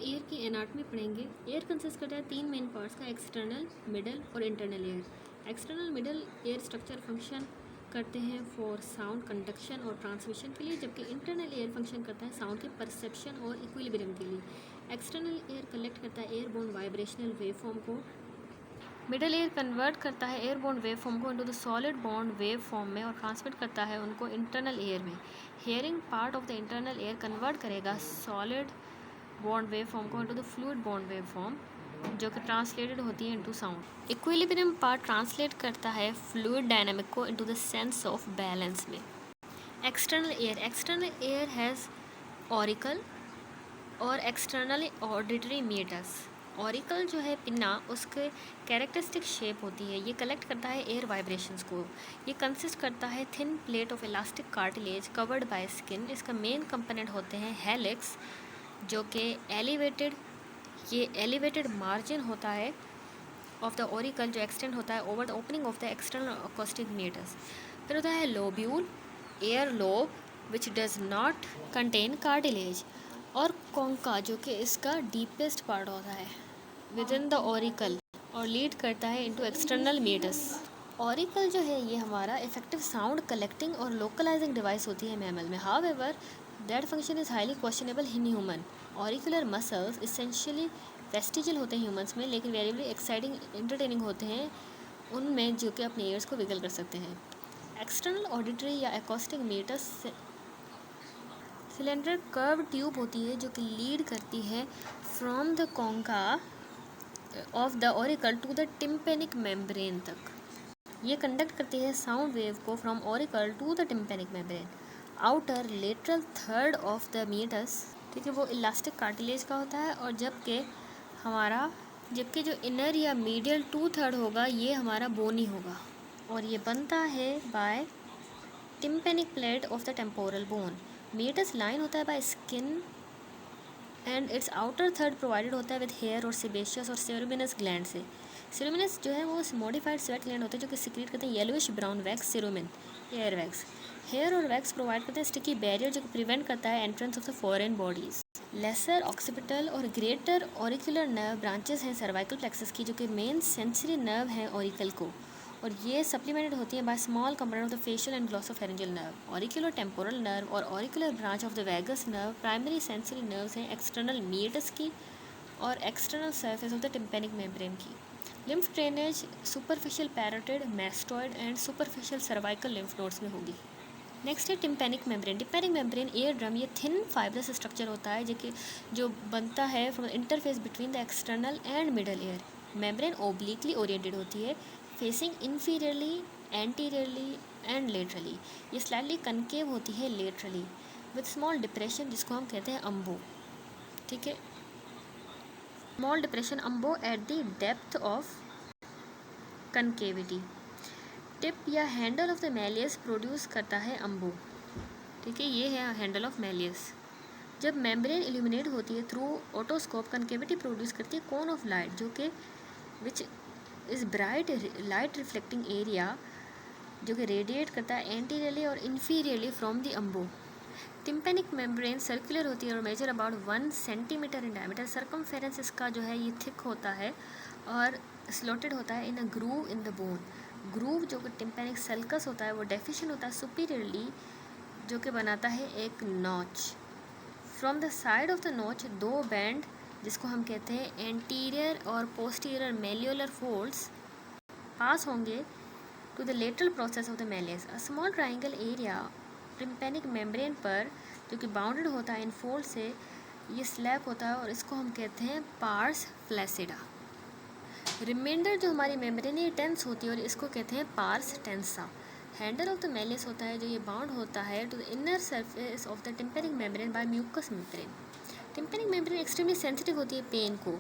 Air की anatomy पढ़ेंगे। Air consist करता है 3 मेन पार्ट्स का, एक्सटर्नल, मिडल और internal air. External middle air structure function करते हैं फॉर साउंड कंडक्शन और ट्रांसमिशन के लिए, जबकि इंटरनल एयर फंक्शन करता है साउंड के परसेप्शन और इक्विलिब्रियम के लिए। एक्सटर्नल एयर कलेक्ट करता है एयरबोर्न वाइब्रेशनल वेवफॉर्म को। मिडल एयर कन्वर्ट करता है एयरबोर्न वेवफॉर्म को into the solid bond waveform में और ट्रांसमिट करता है उनको इंटरनल एयर में। Hearing part of the internal ear convert करेगा सॉलिड बॉन्ड वेवफॉर्म को into the fluid bond waveform, जो कि ट्रांसलेटेड होती है into sound. Equilibrium part translate करता है फ्लूइड डायनामिक को into the sense of balance में। एक्सटर्नल एयर हैज़ ऑरिकल और एक्सटर्नल ऑडिटरी मीटर्स। ऑरिकल जो है पिन्ना, उसके कैरेक्टरिस्टिक शेप होती है। ये कलेक्ट करता है एयर वाइब्रेशंस को। ये कंसिस्ट करता है thin plate of elastic cartilage covered by skin. इसका मेन कंपोनेंट होते हैं हेलिक्स, जो कि एलिवेटेड मार्जिन होता है ऑफ द ऑरिकल, जो एक्सटेंड होता है over the opening of the external acoustic meatus. फिर होता है lobule, ear lobe which does not contain cartilage, और कॉन्का, जो कि इसका डीपेस्ट पार्ट होता है विद इन द ऑरिकल और लीड करता है इनटू एक्सटर्नल मीटर्स। ऑरिकल जो है ये हमारा इफेक्टिव साउंड कलेक्टिंग और लोकलाइजिंग डिवाइस होती है मैमल में। However that function is highly questionable in human. Auricular muscles essentially vestigial होते हैं ह्यूमंस में, लेकिन वेरी एक्साइटिंग इंटरटेनिंग होते हैं उनमें, जो कि अपने ईयर्स को विगल कर सकते हैं। एक्सटर्नल ऑडिटरी या acoustic meatus cylinder curve tube होती है, जो कि लीड करती है from the concha of the auricle to the tympanic membrane तक। ये कंडक्ट करती है साउंड वेव को from auricle to the tympanic membrane. Outer lateral third of the meatus, ठीक है, वो इलास्टिक कार्टिलेज का होता है, और जबकि जो इनर या मीडियल 2/3 होगा ये हमारा बोनी होगा, और ये बनता है by tympanic plate of the temporal bone. Meatus line होता है by skin and its outer third provided होता है विद हेयर और सेबेशियस और सेरुमिनस ग्लैंड से। सेरुमिनस जो है वो मॉडिफाइड स्वेट ग्लैंड होते हैं, जो कि सिक्रीट करते हैं yellowish brown wax, cerumin ear wax. Hair और वैक्स प्रोवाइड करते हैं स्टिकी बैरियर, जो कि प्रिवेंट करता है entrance of the foreign bodies. Lesser occipital और ग्रेटर ऑरिकुलर नर्व ब्रांचेस हैं सर्वाइकल प्लेक्सस की, जो कि मेन सेंसरी नर्व हैं ऑरिकल को, और ये सप्लीमेंटेड होती है by small component of the facial and glossopharyngeal nerve. Auricular temporal nerve और auricular branch of the vagus nerve primary sensory nerves हैं एक्सटर्नल मीटस की और external surface of the tympanic membrane की। Lymph drainage superficial parotid, mastoid and superficial cervical lymph nodes में होगी। Next है tympanic membrane. Tympanic membrane eardrum, ये thin fibrous structure होता है जो बनता है from interface between the external and middle ear. Membrane obliquely oriented होती है, facing inferiorly, anteriorly and laterally. ये स्लाइटली कनकेव होती है लेटरली विद स्मॉल डिप्रेशन, जिसको हम कहते हैं अम्बो, ठीक है, small depression umbo at the depth of concavity. Tip या handle of the malleus produce करता है अम्बो, ठीक है, ये है हैंडल ऑफ मैलियस। जब मेम्ब्रेन इल्यूमिनेट होती है थ्रू ओटोस्कोप, कनकेविटी प्रोड्यूस करती है कोन ऑफ लाइट, जो कि which is bright light reflecting area, जो कि रेडिएट करता है एंटीरियरली और inferiorly from the umbo. Tympanic membrane circular होती है और measure about 1 centimetre in diameter. Circumference इसका जो है ये थिक होता है और स्लॉटेड होता है in a groove in the bone. Groove जो कि टिम्पेनिक सल्कस होता है वो डेफिशिएंट होता है सुपीरियरली, जो कि बनाता है एक notch. From the side of the notch 2 band, जिसको हम कहते हैं एंटीरियर और पोस्टीरियर मेल्यूलर फोल्ड्स, पास होंगे to the lateral process of the malleus. A small triangle area tympanic membrane पर, जो कि बाउंडेड होता है इन फोल्ड से, ये स्लैब होता है और इसको हम कहते हैं पार्स फ्लैसिडा। रिमाइंडर जो हमारी मेम्ब्रेन है टेंस होती है और इसको कहते हैं pars tensa. Handle of the malleus होता है जो ये बाउंड होता है to the inner surface of the tympanic membrane by mucous membrane. Tympanic membrane extremely sensitive होती है पेन को।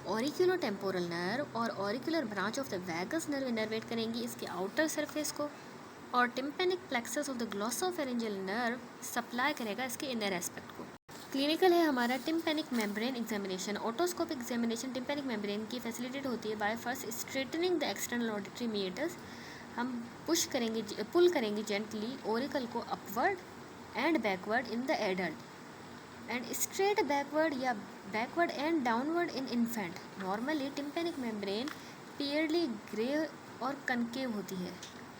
ऑरिकुलर टेम्पोरल नर्व और auricular branch of the vagus nerve innervate करेंगी इसके आउटर सरफेस को, और tympanic plexus of the glossopharyngeal nerve supply करेगा इसके इनर एस्पेक्ट को। क्लिनिकल है हमारा tympanic membrane examination. Otoscopic examination tympanic membrane की फैसिलिटेड होती है by first straightening the external auditory meatus. हम पुल करेंगे जेंटली ऑरिकल को upward and backward in the adult. And straight backward या backward and downward in infant. Normally tympanic membrane pearly grey और concave होती है।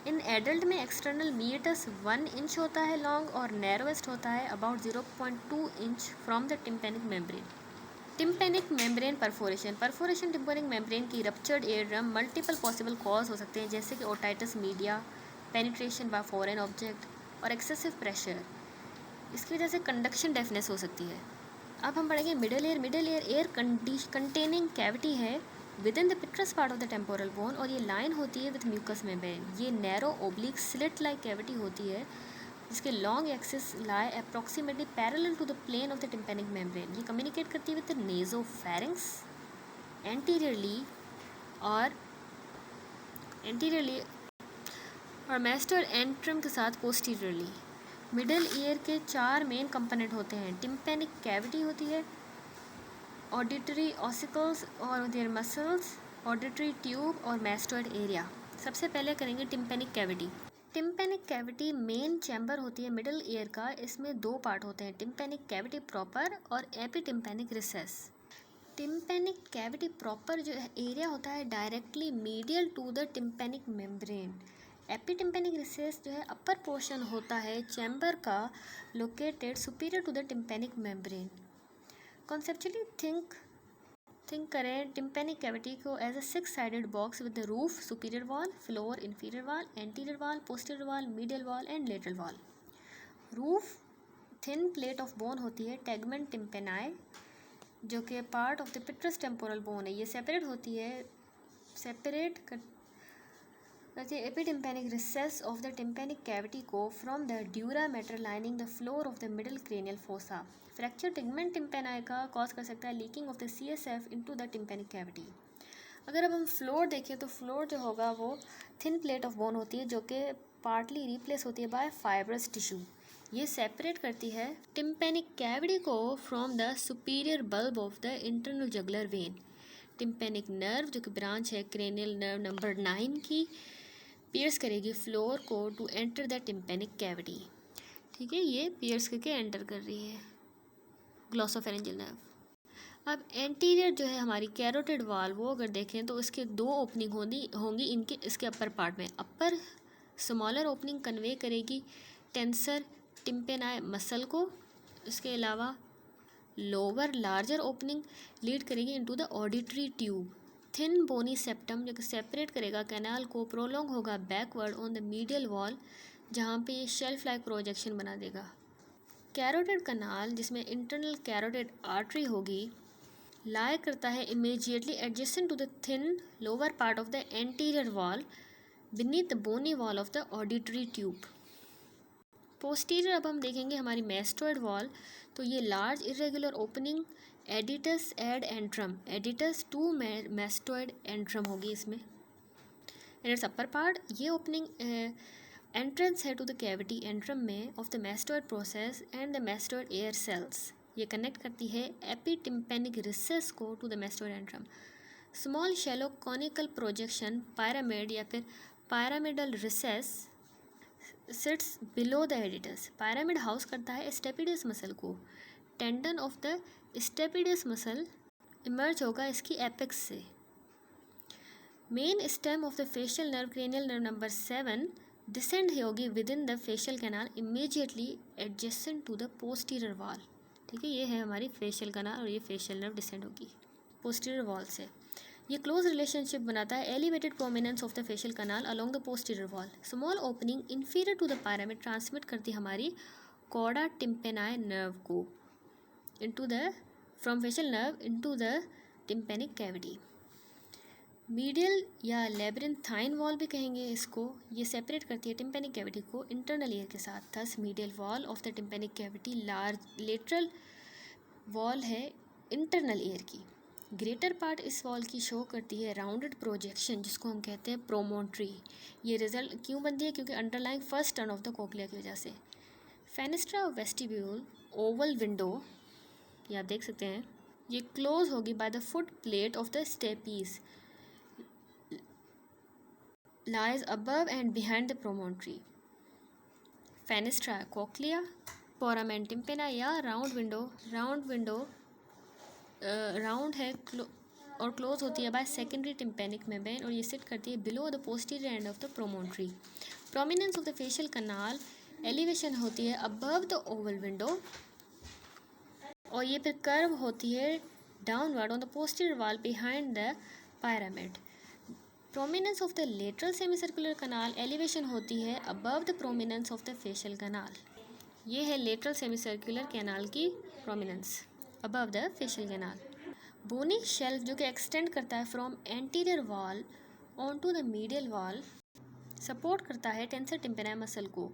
In adult में external meatus 1 inch होता है लॉन्ग और नैरोवेस्ट होता है about 0.2 inch from the tympanic membrane. Tympanic membrane perforation tympanic membrane की ruptured air drum multiple possible cause हो सकते हैं, जैसे कि otitis media, penetration bye foreign object और एक्सेसिव प्रेशर। इसकी वजह से कंडक्शन डेफनेस हो सकती है। अब हम पढ़ेंगे मिडल एयर कंटेनिंग कैविटी है within the petrous part of the temporal bone, और ये लाइन होती है विथ म्यूकस मेम्ब्रेन। ये narrow oblique slit like cavity होती है जिसके long axis lie approximately parallel to the plane of the tympanic membrane. ये कम्युनिकेट करती है विद द नेजोफैरिंक्स एंटीरियरली और मैस्टर एंट्रम के साथ पोस्टीरियरली। मिडल ईयर के 4 मेन कंपोनेंट होते हैं। टिम्पेनिक कैविटी होती है, ऑडिटरी ऑसिकल्स और देयर मसल्स, ऑडिटरी ट्यूब और मैस्टोइड एरिया। सबसे पहले करेंगे tympanic cavity. Tympanic cavity main chamber होती है मिडल ईयर का। इसमें 2 पार्ट होते हैं, टिम्पेनिक कैविटी प्रॉपर और epitympanic recess. Tympanic cavity proper जो एरिया होता है directly medial to the tympanic membrane. Epitympanic recess जो है अपर पोर्शन होता है चैम्बर का, located superior to the tympanic membrane. Conceptually think करें टिम्पेनिक कैविटी को as a 6 sided box with the roof, superior wall, floor, inferior wall, anterior wall, posterior wall, medial wall and lateral wall. Roof thin plate of bone होती है, tegmen tympani, जो कि part of the petrous temporal bone है। ये separate होती है epitympanic recess of the tympanic cavity को from the dura mater lining the floor of the middle cranial fossa. Fracture tegmen tympani का कॉज कर सकता है leaking of the CSF into the tympanic cavity. अगर अब हम फ्लोर देखें तो फ्लोर जो होगा वो थिन प्लेट ऑफ बोन होती है जो कि पार्टली रिप्लेस होती है बाय फाइब्रस टिश्यू। ये सेपरेट करती है टिम्पेनिक कैविटी को from the superior bulb of the internal jugular vein. Tympanic nerve जो कि ब्रांच है क्रेनियल नर्व नंबर 9 की, पियर्स करेगी फ्लोर को to enter the tympanic cavity. ठीक है, ये पियर्स करके एंटर कर रही है ग्लॉसोफेरेंजियल नर्व। अब एंटीरियर जो है हमारी कैरोटिड वाल, वो अगर देखें तो इसके 2 ओपनिंग होंगी इसके अपर पार्ट में। अपर स्मॉलर ओपनिंग कन्वे करेगी टेंसर टिम्पेनाई मसल को, इसके अलावा लोअर लार्जर ओपनिंग लीड करेगी into the auditory tube. Thin bony septum जो कि सेपरेट करेगा कैनाल को, प्रोलॉन्ग होगा backward on the medial wall, जहाँ पे ये शेल्फ लाइक प्रोजेक्शन बना देगा। कैरोटिड कनाल जिसमें इंटरनल कैरोटिड आर्टरी होगी, लाई करता है immediately adjacent to the thin lower part of the anterior wall beneath the bony wall of the auditory tube. Posterior अब हम देखेंगे हमारी मैस्टोइड वॉल, तो ये large irregular opening aditus ad antrum, aditus to mastoid antrum होगी इसमें। And its upper part, ये opening entrance है टू द कैविटी एंट्रम में of the mastoid process and the mastoid air cells. ये connect करती है एपिटिम्पेनिक रिसेस को to the mastoid antrum. Small shallow conical projection pyramid या फिर pyramidal recess sits below the aditus. Pyramid house करता है stapedius muscle को। Tendon of the stapedius muscle emerge होगा इसकी एपेक्स से। Main stem of the facial nerve cranial nerve number 7 descend होगी within the facial canal immediately adjacent to the posterior wall. ठीक है, ये है हमारी फेशियल कैनाल और ये फेशियल नर्व डिसेंड होगी पोस्टीरियर वॉल से। ये क्लोज रिलेशनशिप बनाता है elevated prominence of the facial canal along the posterior wall. Small opening inferior to the pyramid transmit करती हमारी कॉर्डा टिम्पेनाई नर्व को into the from facial nerve into the tympanic cavity. Medial या labyrinthine wall भी कहेंगे इसको, ये separate करती है टिम्पेनिक कैविटी को इंटरनल ईयर के साथ। Thus medial wall of the tympanic cavity large lateral wall है इंटरनल ईयर की। ग्रेटर पार्ट इस वॉल की शो करती है राउंडेड प्रोजेक्शन जिसको हम कहते हैं प्रोमोन्ट्री। ये रिजल्ट क्यों बनती है? क्योंकि underlying first turn of the cochlea की वजह से। Fenestra of vestibule oval window, ये आप देख सकते हैं, ये क्लोज होगी by the foot plate of the stapes, lies above and behind the promontory. Fenestra cochlea foramen tympani या राउंड विंडो राउंड है और क्लोज होती है बाय सेकेंडरी टिम्पेनिक मेम्ब्रेन और ये सिट करती है below the posterior end of the promontory. Prominence of the facial canal, elevation होती है अबव द ओवल विंडो और ये फिर कर्व होती है downward on the posterior wall behind the pyramid। Prominence of the lateral semicircular canal, elevation होती है above the prominence of the facial canal. ये है लेटरल सेमीसर्कुलर कैनाल की prominence above the facial canal. Bony shelf जो कि extend करता है from anterior wall on to the medial wall, support करता है टेंसर टिम्पेनाई मसल को।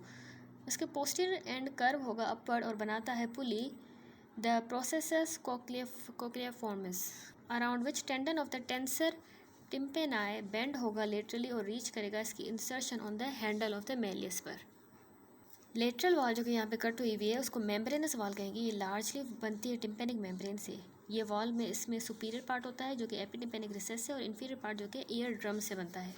उसके पोस्टीरियर एंड कर्व होगा अपवर्ड और बनाता है पुली the processus cochleariformis around which tendon of the tensor tympani bend होगा लेटरली और रीच करेगा इसकी insertion on the handle of the malleus पर। लेटरल वॉल जो कि यहाँ पे कट हुई हुई है उसको मेम्ब्रेनस वॉल कहेंगे। ये लार्जली बनती है टिम्पेनिक मेम्ब्रेन से। ये वॉल में इसमें सुपीरियर पार्ट होता है जो कि एपिटिम्पेनिक रिसेस है और इन्फीरियर पार्ट जो कि ईयर ड्रम से बनता है।